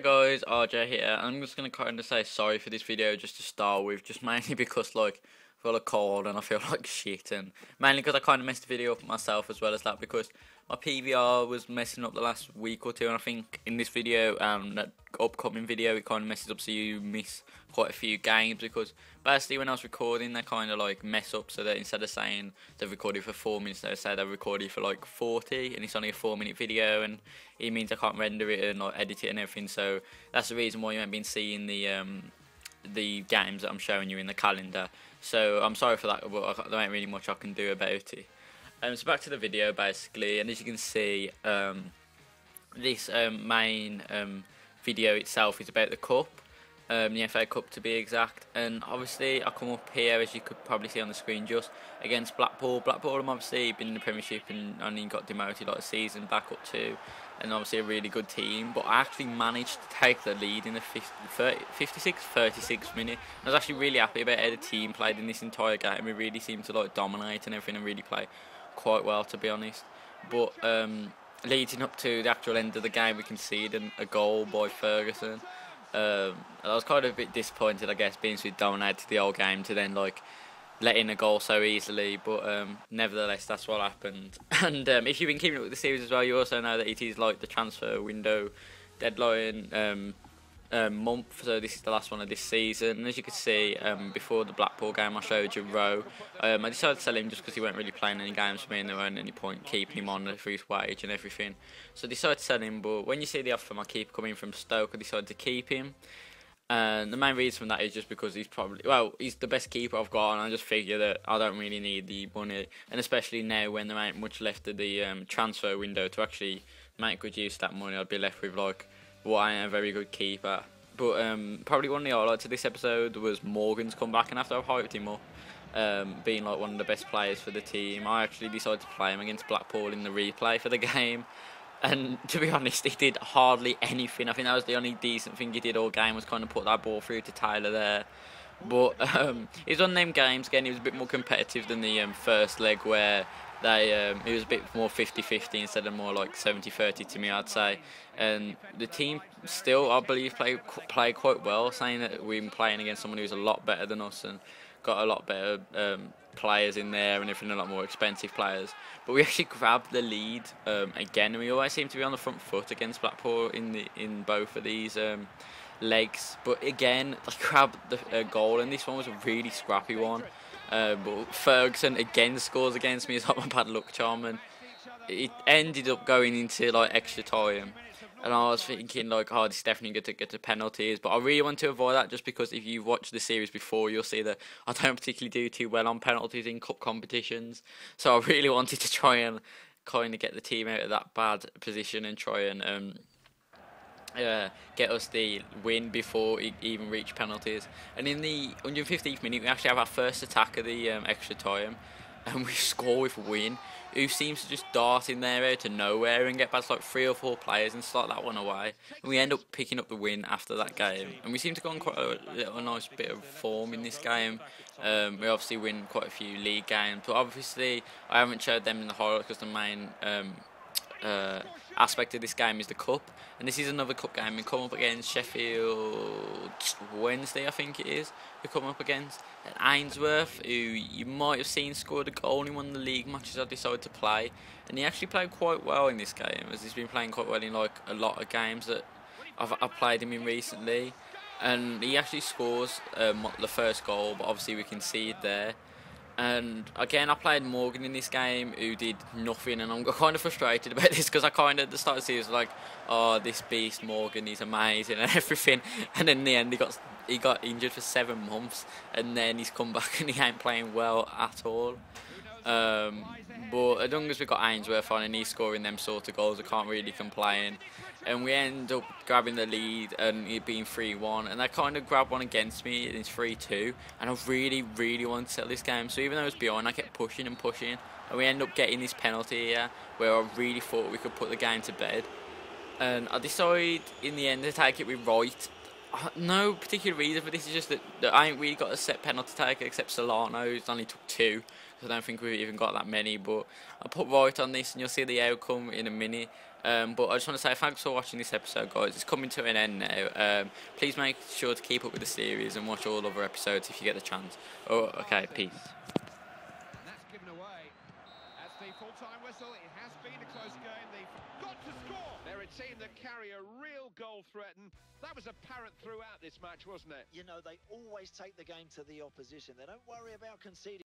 Hey guys, RJ here. I'm just gonna kind of say sorry for this video just to start with, just mainly because I feel a cold and I feel like shit, and mainly because I kind of messed the video up myself as well as that because my PVR was messing up the last week or two, and I think in this video that upcoming video it kind of messes up, so you miss quite a few games because basically when I was recording they kind of like mess up, so that instead of saying they've recorded for 4 minutes they say they've recorded for like 40 and it's only a 4-minute video, and it means I can't render it and like edit it and everything. So that's the reason why you haven't been seeing the games that I'm showing you in the calendar. So I'm sorry for that, but there ain't really much I can do about it. So back to the video basically, and as you can see, this main video itself is about the cup, the FA Cup to be exact, and obviously I come up here, as you could probably see on the screen, just against Blackpool. Blackpool have obviously been in the Premiership and only got demoted like a season back up to, and obviously a really good team, but I actually managed to take the lead in the 36th minute. I was actually really happy about how the team played in this entire game. We really seemed to like dominate and everything and really play quite well, to be honest. But leading up to the actual end of the game, we conceded a goal by Ferguson. I was kind of a bit disappointed, I guess, being so dominated the whole game to then like letting a goal so easily, but nevertheless that's what happened. And if you've been keeping up with the series as well, you also know that it is like the transfer window deadline month, so this is the last one of this season. And as you can see, before the Blackpool game I showed you Rowe, I decided to sell him just because he weren't really playing any games for me and there weren't any point keeping him on for his wage and everything, so I decided to sell him. But when you see the offer from my keeper coming from Stoke, I decided to keep him. And the main reason for that is just because he's the best keeper I've got, and I just figure that I don't really need the money, and especially now when there ain't much left of the transfer window to actually make good use of that money, I'd be left with like what ain't a very good keeper. But probably one of the highlights of this episode was Morgan's comeback, and after I've hyped him up, being like one of the best players for the team, I actually decided to play him against Blackpool in the replay for the game. And to be honest, he did hardly anything. I think that was the only decent thing he did all game, was kind of put that ball through to Tyler there. But his unnamed games, again, he was a bit more competitive than the first leg, where it was a bit more 50-50 instead of more like 70-30 to me, I'd say. And the team still, I believe, played quite well, saying that we've been playing against someone who's a lot better than us and got a lot better players in there and everything, a lot more expensive players. But we actually grabbed the lead again, and we always seem to be on the front foot against Blackpool in both of these legs. But again, I grabbed the goal, and this one was a really scrappy one. But Ferguson again scores against me. It's like my bad luck charm, and it ended up going into like extra time. And I was thinking like, oh, this is definitely going to get to penalties. But I really want to avoid that, just because if you've watched the series before, you'll see that I don't particularly do too well on penalties in cup competitions. So I really wanted to try and kind of get the team out of that bad position and try and get us the win before it even reached penalties. And in the 115th minute, we actually have our first attack of the extra time, and we score with Win, who seems to just dart in there out of nowhere and get past like 3 or 4 players and start that one away. And we end up picking up the win after that game, and we seem to go on quite a nice bit of form in this game. We obviously win quite a few league games, but obviously I haven't showed them in the highlights because the main aspect of this game is the cup, and this is another cup game. We come up against Sheffield Wednesday, I think it is. We come up against Ainsworth, who you might have seen scored a goal in one of the league matches I decided to play, and he actually played quite well in this game, as he's been playing quite well in like a lot of games that I've played him in recently. And he actually scores the first goal, but obviously we concede there. And again, I played Morgan in this game, who did nothing, and I'm kind of frustrated about this because I kind of at the start of the season was like, oh, this beast Morgan, he's amazing and everything, and then in the end he got injured for 7 months, and then he's come back and he ain't playing well at all. But as long as we got Ainsworth on and he's scoring them sort of goals, I can't really complain. And we end up grabbing the lead and it being 3-1, and they kind of grabbed one against me and it's 3-2, and I really, really wanted to settle this game. So even though I was behind, I kept pushing and pushing, and we end up getting this penalty here where I really thought we could put the game to bed. And I decided in the end to take it with Wright, No particular reason for this. Is just that I ain't really got a set penalty taker except Solano, who's only took 2. So I don't think we've even got that many. But I'll put right on this, and you'll see the outcome in a minute. But I just want to say thanks for watching this episode, guys. It's coming to an end now. Please make sure to keep up with the series and watch all other episodes if you get the chance. Oh, okay, peace. That's given away. That's the full-time whistle. It has been a close game. They've got to score. They're a team that carry a real goal threat, and that was apparent throughout this match, wasn't it? You know, they always take the game to the opposition. They don't worry about conceding.